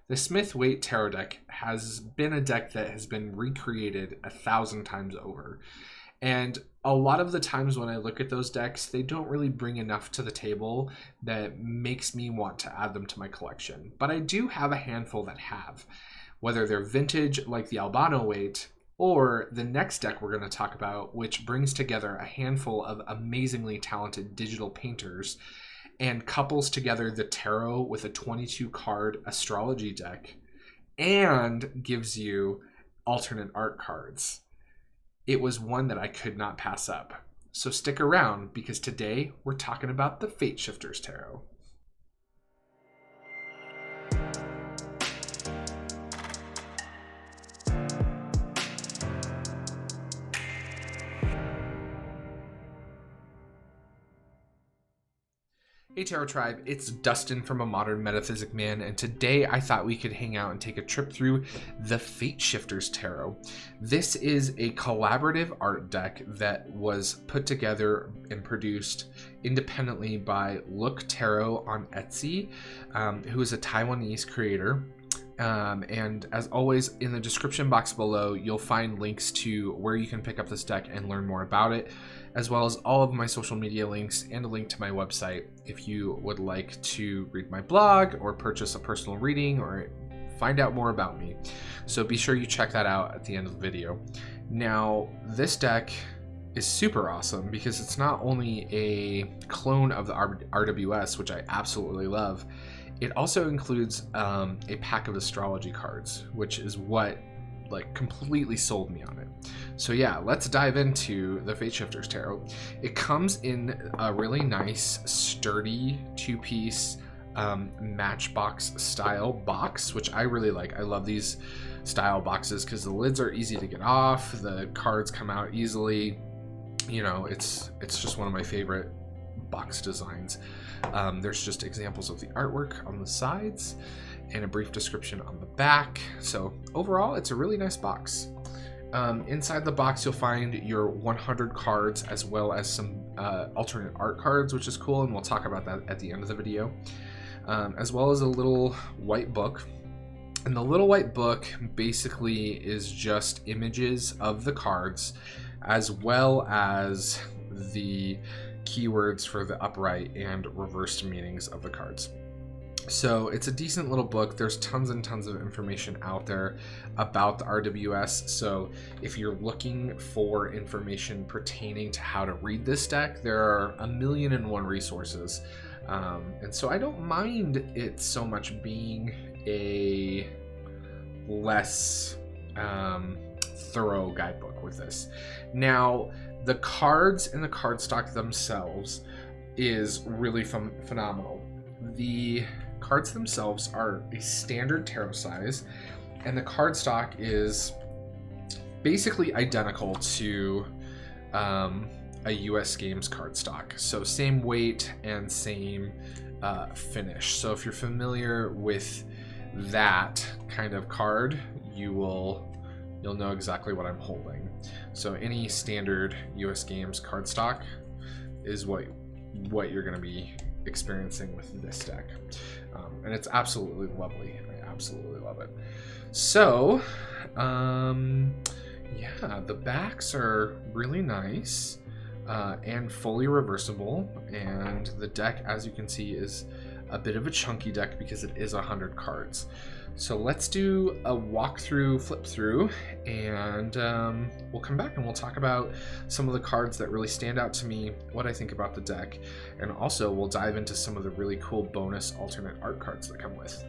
The Smith-Waite Tarot deck has been a deck that has been recreated 1,000 times over. And a lot of the times when I look at those decks, they don't really bring enough to the table that makes me want to add them to my collection. But I do have a handful that have, whether they're vintage like the Albano Waite, or the next deck we're going to talk about, which brings together a handful of amazingly talented digital painters and couples together the tarot with a 22 card astrology deck and gives you alternate art cards. It was one that I could not pass up. So stick around, because today we're talking about the FateShifters Tarot. Hey Tarot Tribe, it's Dustin from A Modern Metaphysic Man, and today I thought we could hang out and take a trip through the FateShifters Tarot. This is a collaborative art deck that was put together and produced independently by Look Tarot on Etsy, who is a Taiwanese creator. And as always, in the description box below, you'll find links to where you can pick up this deck and learn more about it, as well as all of my social media links and a link to my website if you would like to read my blog or purchase a personal reading or find out more about me. So be sure you check that out at the end of the video. Now, this deck is super awesome because it's not only a clone of the RWS, which I absolutely love, it also includes a pack of astrology cards, which is what completely sold me on it. So yeah, let's dive into the FateShifters Tarot. It comes in a really nice, sturdy two-piece matchbox style box, which I really like. I love these style boxes because the lids are easy to get off, the cards come out easily. You know, it's just one of my favorite box designs. There's just examples of the artwork on the sides and a brief description on the back. So overall, it's a really nice box. Inside the box, you'll find your 100 cards as well as some alternate art cards, which is cool, and we'll talk about that at the end of the video, as well as a little white book. And the little white book basically is just images of the cards as well as the keywords for the upright and reversed meanings of the cards. So it's a decent little book. There's tons and tons of information out there about the RWS. So if you're looking for information pertaining to how to read this deck, there are 1,000,001 resources. And so I don't mind it so much being a less thorough guidebook with this. Now, the cards and the cardstock themselves is really phenomenal. The cards themselves are a standard tarot size, and the cardstock is basically identical to a US Games cardstock. So same weight and same finish. So if you're familiar with that kind of card, you'll know exactly what I'm holding. So any standard US Games cardstock is what you're going to be experiencing with this deck. And it's absolutely lovely. I absolutely love it. So, yeah, the backs are really nice and fully reversible. And the deck, as you can see, is a bit of a chunky deck because it is 100 cards. So let's do a walkthrough, flip through, and we'll come back and we'll talk about some of the cards that really stand out to me, what I think about the deck, and also we'll dive into some of the really cool bonus alternate art cards that come with.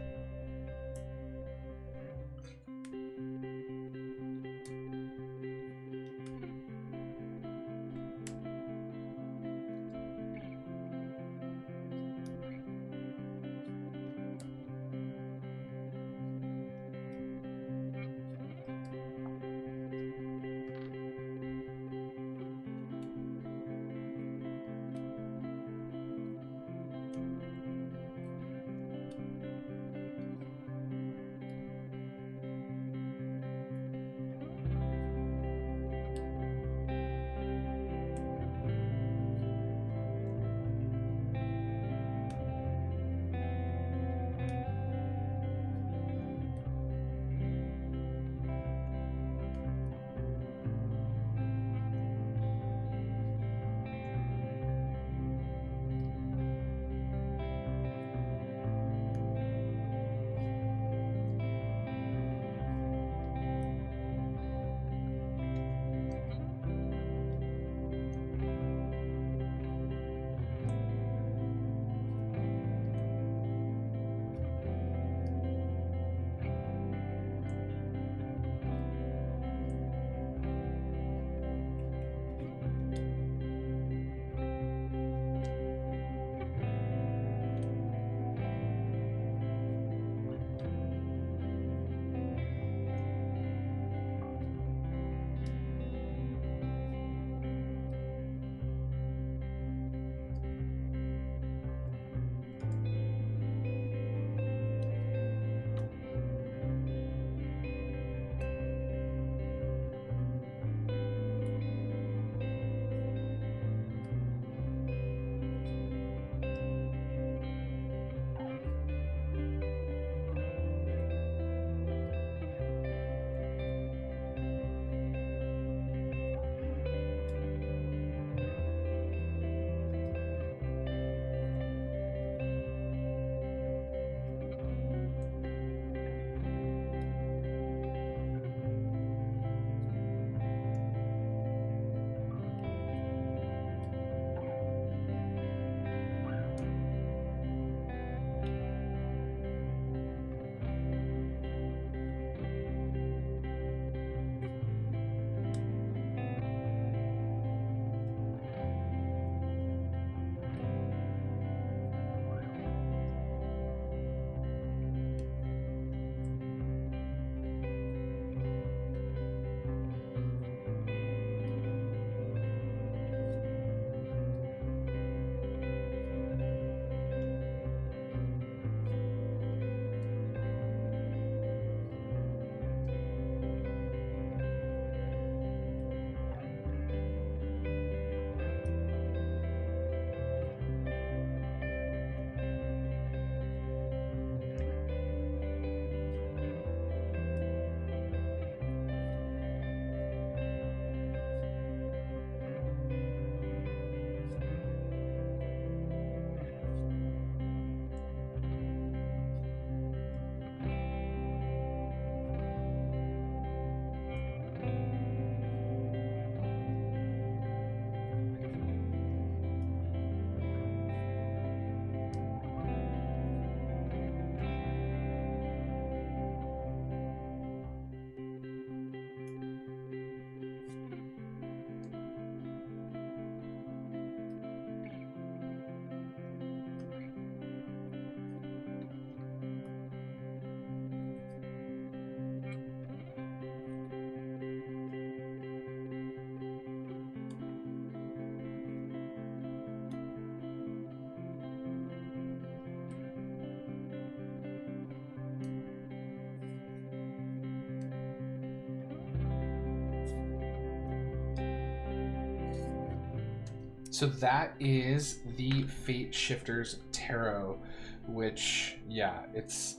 So that is the FateShifters Tarot, which, yeah, it's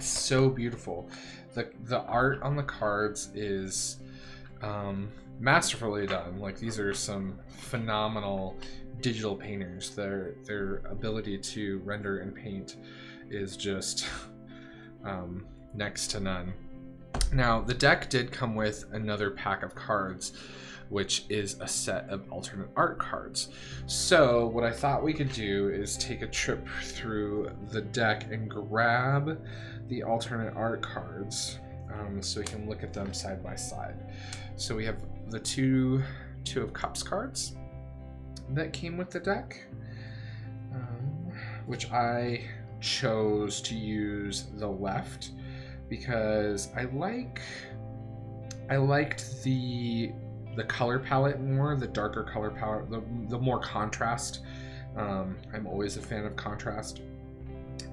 so beautiful. The art on the cards is masterfully done. Like, these are some phenomenal digital painters. Their ability to render and paint is just next to none. Now, the deck did come with another pack of cards, which is a set of alternate art cards. So what I thought we could do is take a trip through the deck and grab the alternate art cards, so we can look at them side by side. So we have the two of Cups cards that came with the deck, which I chose to use the left because I liked the color palette more, the darker color palette, the more contrast. I'm always a fan of contrast,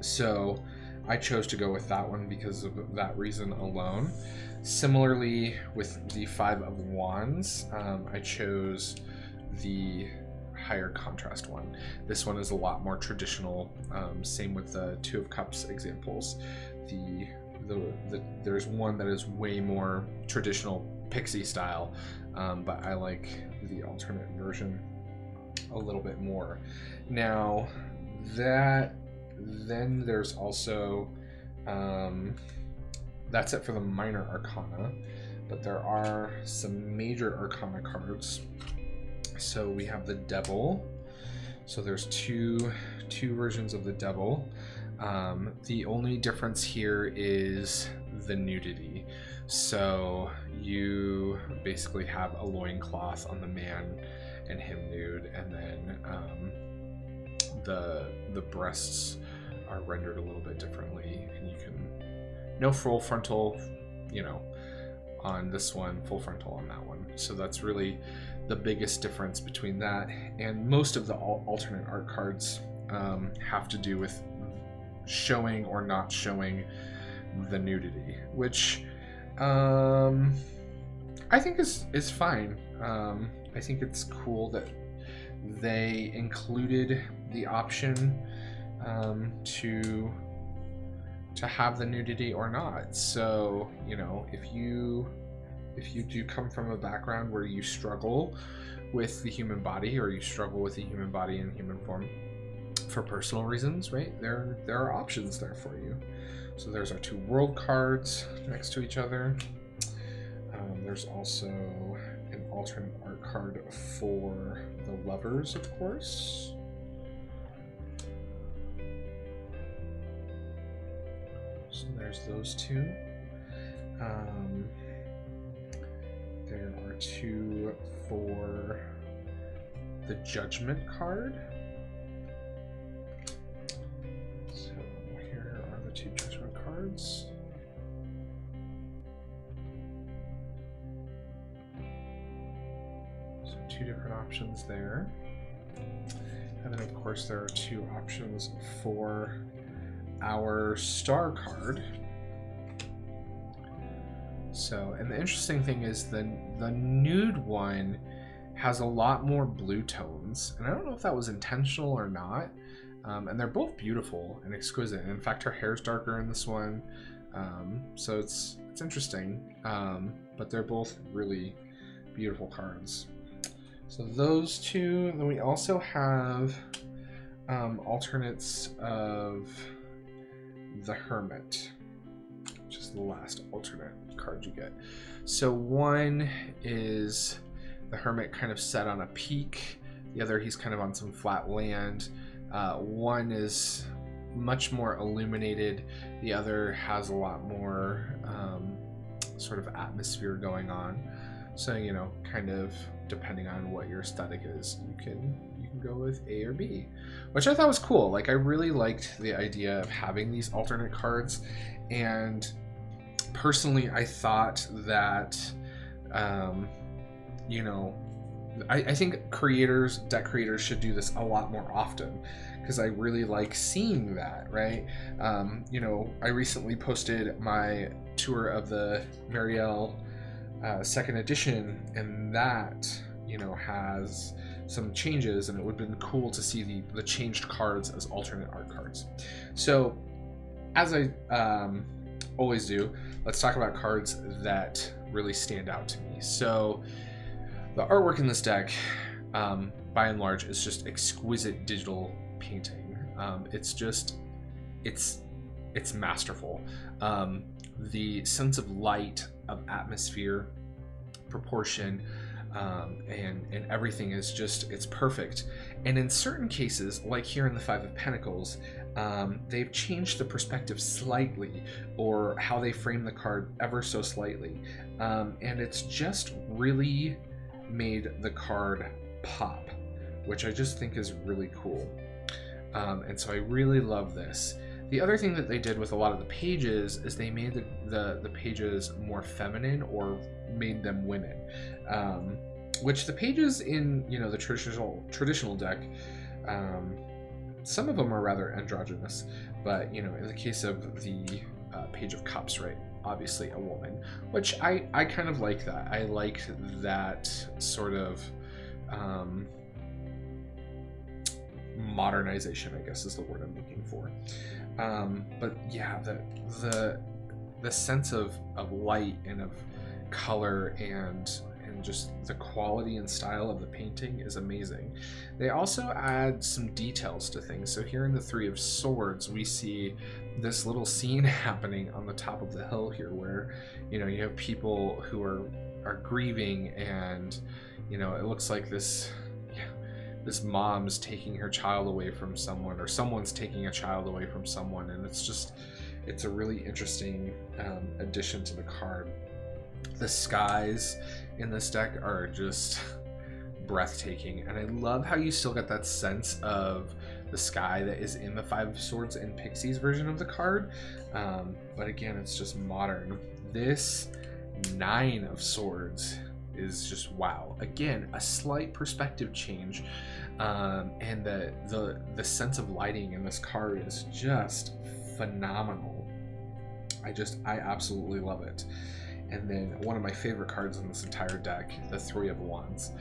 so I chose to go with that one because of that reason alone. Similarly, with the Five of Wands, I chose the higher contrast one. This one is a lot more traditional. Same with the Two of Cups examples. There's one that is way more traditional pixie style, but I like the alternate version a little bit more. Now then there's also that's it for the minor arcana, but there are some major arcana cards. So we have the Devil. So there's two versions of the Devil. The only difference here is the nudity. So you basically have a loincloth on the man and him nude, and then the breasts are rendered a little bit differently, and you can no full frontal, on this one, full frontal on that one. So that's really the biggest difference between that, and most of the alternate art cards have to do with showing or not showing the nudity, which I think is fine. I think it's cool that they included the option to have the nudity or not. So, if you do come from a background where you struggle with the human body, or you struggle with the human body in human form for personal reasons, right, there are options there for you. So there's our two world cards next to each other. There's also an alternate art card for the lovers, of course. So there's those two. There are two for the Judgment card. So here are the two Judgment cards. So two different options there. And then of course there are two options for our Star card. So, and the interesting thing is the nude one has a lot more blue tones, and I don't know if that was intentional or not. And they're both beautiful and exquisite. And in fact, her hair's darker in this one, so it's interesting. But they're both really beautiful cards. So those two. Then we also have alternates of the Hermit, which is the last alternate card you get. So one is the Hermit kind of set on a peak. The other, he's kind of on some flat land. One is much more illuminated. The other has a lot more sort of atmosphere going on. So, kind of depending on what your aesthetic is, you can go with A or B, which I thought was cool. Like, I really liked the idea of having these alternate cards, and personally, I thought that, I think deck creators should do this a lot more often, because I really like seeing that, right? I recently posted my tour of the Marielle second edition, and that, you know, has some changes, and it would have been cool to see the changed cards as alternate art cards. So as I always do, let's talk about cards that really stand out to me. So the artwork in this deck, by and large, is just exquisite digital painting. It's masterful. The sense of light, of atmosphere, proportion, and everything is just, it's perfect. And in certain cases, like here in the Five of Pentacles, they've changed the perspective slightly, or how they frame the card ever so slightly, and it's just really made the card pop, which I just think is really cool. And so I really love this. The other thing that they did with a lot of the pages is they made the pages more feminine, or made them women, which the pages in, you know, the traditional deck, some of them are rather androgynous, but, you know, in the case of the Page of Cups, right, obviously a woman, which I kind of like that. I like that sort of modernization, I guess is the word I'm looking for. But yeah, the sense of light and of color and just the quality and style of the painting is amazing. They also add some details to things. So here in the Three of Swords, we see this little scene happening on the top of the hill here, where, you know, you have people who are grieving, and, you know, it looks like this mom's taking her child away from someone, or someone's taking a child away from someone, and it's a really interesting addition to the card. The skies in this deck are just breathtaking, and I love how you still get that sense of the sky that is in the Five of Swords and Pixies version of the card, but again, it's just modern. This Nine of Swords is just wow. Again, a slight perspective change, and the sense of lighting in this card is just phenomenal. I absolutely love it. And then one of my favorite cards in this entire deck, the Three of Wands.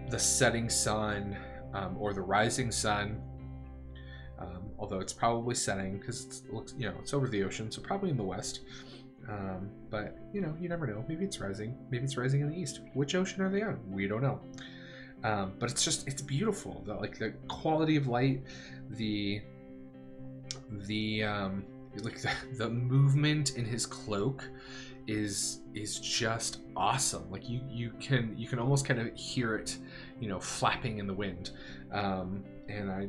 The setting sun, or the rising sun, although it's probably setting because it looks, you know, it's over the ocean, so probably in the west. But, you know, you never know. Maybe it's rising. Maybe it's rising in the east. Which ocean are they on? We don't know. But it's beautiful. The quality of light, the movement in his cloak is just awesome. Like you can almost kind of hear it, you know, flapping in the wind, and I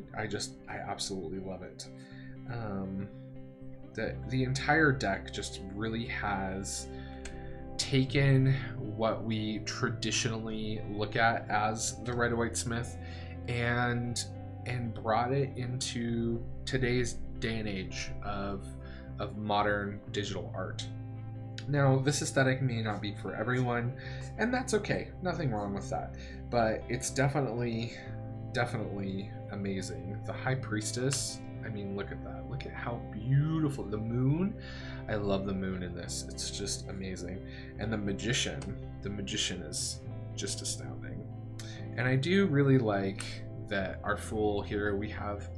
absolutely love it. The entire deck just really has taken what we traditionally look at as the Rider-Waite-Smith and brought it into today's day and age of modern digital art. Now, this aesthetic may not be for everyone, and that's okay. Nothing wrong with that. But it's definitely amazing. The High Priestess, I mean, look at that. Look at how beautiful. The moon, I love the moon in this. It's just amazing. And the Magician is just astounding. And I do really like that our Fool here, we have,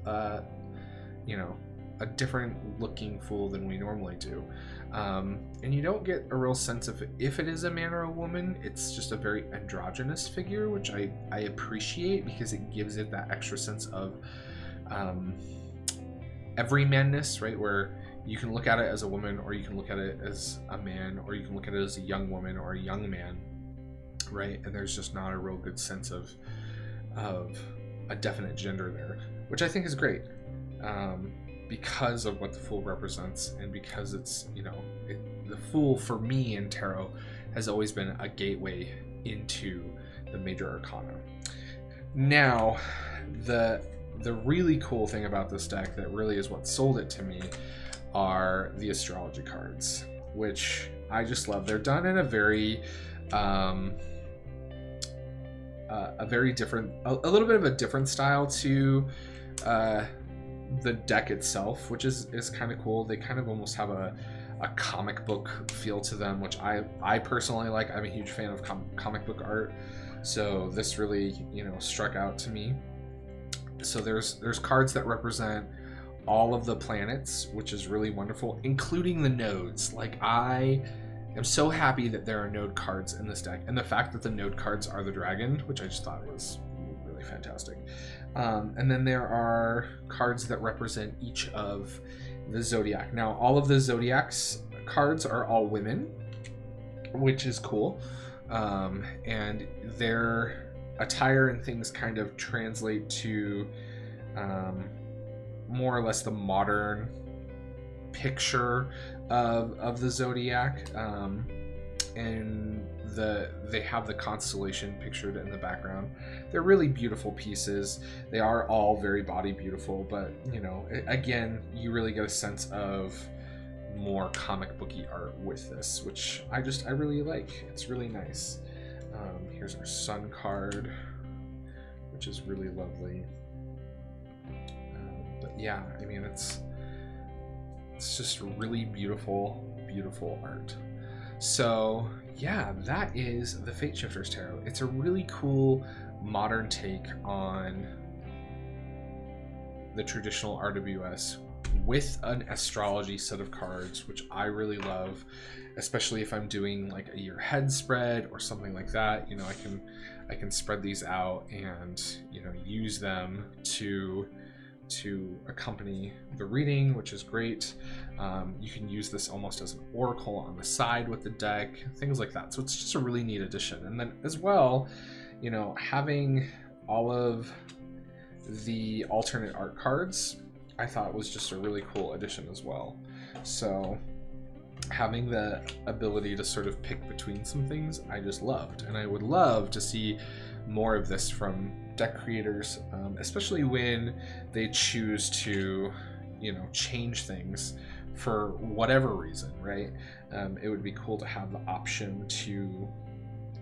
you know, a different looking Fool than we normally do. And you don't get a real sense of if it is a man or a woman. It's just a very androgynous figure, which I appreciate because it gives it that extra sense of everymanness, right? Where you can look at it as a woman, or you can look at it as a man, or you can look at it as a young woman or a young man, right? And there's just not a real good sense of a definite gender there, which I think is great. Because of what the Fool represents, and because it's, you know, the Fool for me in tarot has always been a gateway into the major arcana. Now, the really cool thing about this deck that really is what sold it to me are the astrology cards, which I just love. They're done in a very different, a little bit of a different style to the deck itself, which is kind of cool. They kind of almost have a comic book feel to them, which I personally like. I'm a huge fan of comic book art, So this really, you know, struck out to me. So there's cards that represent all of the planets, which is really wonderful, including the nodes. Like, I am so happy that there are node cards in this deck, and the fact that the node cards are the dragon, which I just thought was really fantastic. And then there are cards that represent each of the zodiac. Now, all of the zodiac's cards are all women, which is cool. And their attire and things kind of translate to more or less the modern picture of the zodiac. And they have the constellation pictured in the background. They're really beautiful pieces. They are all very body beautiful, but you know, again, you really get a sense of more comic booky art with this, which I really like. It's really nice. Here's our sun card, which is really lovely. But yeah, I mean, it's just really beautiful art. So yeah, that is the FateShifters Tarot. It's a really cool modern take on the traditional RWS with an astrology set of cards, which I really love, especially if I'm doing like a year ahead spread or something like that. You know, I can spread these out and, you know, use them to accompany the reading, which is great. You can use this almost as an oracle on the side with the deck, things like that. So it's just a really neat addition. And then as well, you know, having all of the alternate art cards, I thought was just a really cool addition as well. So having the ability to sort of pick between some things, I just loved. And I would love to see more of this from deck creators, especially when they choose to, you know, change things for whatever reason, right? It would be cool to have the option to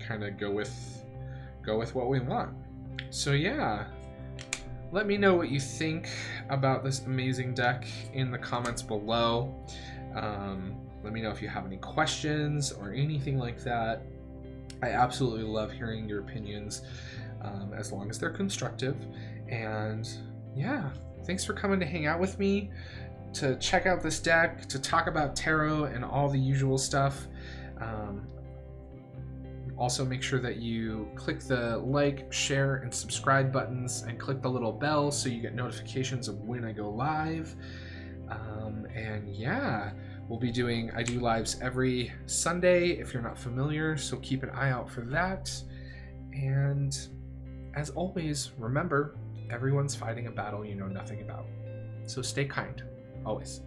kind of go with what we want. So yeah, let me know what you think about this amazing deck in the comments below. Let me know if you have any questions or anything like that. I absolutely love hearing your opinions, as long as they're constructive. And yeah, thanks for coming to hang out with me, to check out this deck, to talk about tarot and all the usual stuff. Also, make sure that you click the like, share, and subscribe buttons, and click the little bell so you get notifications of when I go live. And yeah, I do lives every Sunday if you're not familiar, so keep an eye out for that. And as always, remember, everyone's fighting a battle you know nothing about. So stay kind, always.